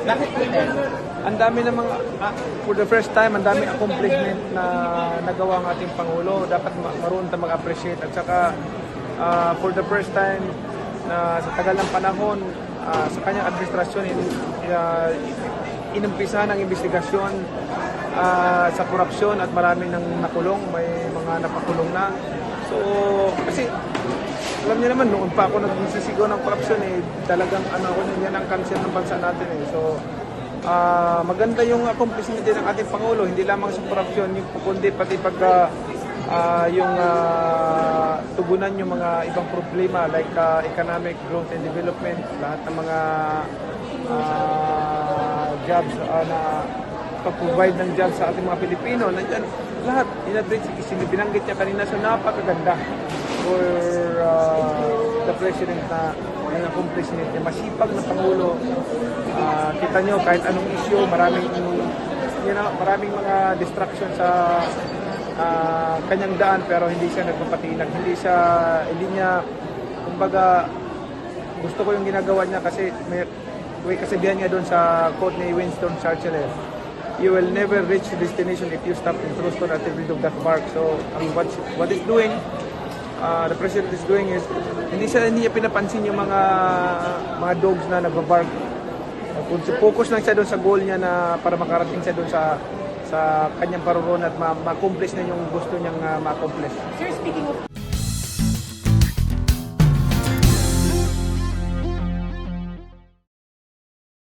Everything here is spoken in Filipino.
Bakit po 10? Ang dami ng mga, for the first time, ang dami accomplishment na nagawa ng ating Pangulo. Dapat marunong tayo mag-appreciate. At saka, for the first time, na sa tagal ng panahon, sa kanyang administrasyon, inumpisa ng investigasyon sa korupsyon at marami nang nakulong. May mga napakulong na. So, kasi, alam niyo naman, noon pa ako nagsisigaw ng korupsyon, talagang yan ang cancer ng bansa natin. So, maganda yung accomplishment din ng ating Pangulo, hindi lamang sa korupsyon, kundi pati pag tugunan yung mga ibang problema like economic growth and development, lahat ng mga jobs na pag-provide ng jobs sa ating mga Pilipino, nandiyan lahat, binanggit niya kanina, so napakaganda for the President na ang accomplishment niya. Masipag na Pangulo. Kita nyo, kahit anong issue, maraming mga distraction sa kanyang daan, pero hindi siya nagpapatinag. Hindi niya, kumbaga, gusto ko yung ginagawa niya kasi may kasabihan niya doon sa quote ni Winston Churchill, you will never reach the destination if you stop in Truston at the field of that park. So, what he's doing, the President is doing is, hindi niya pinapansin yung mga dogs na nagbabark. Focus lang siya doon sa goal niya na para makarating siya doon sa kanyang parurun at ma-accomplish na yung gusto niyang ma-accomplish. Sir, speaking of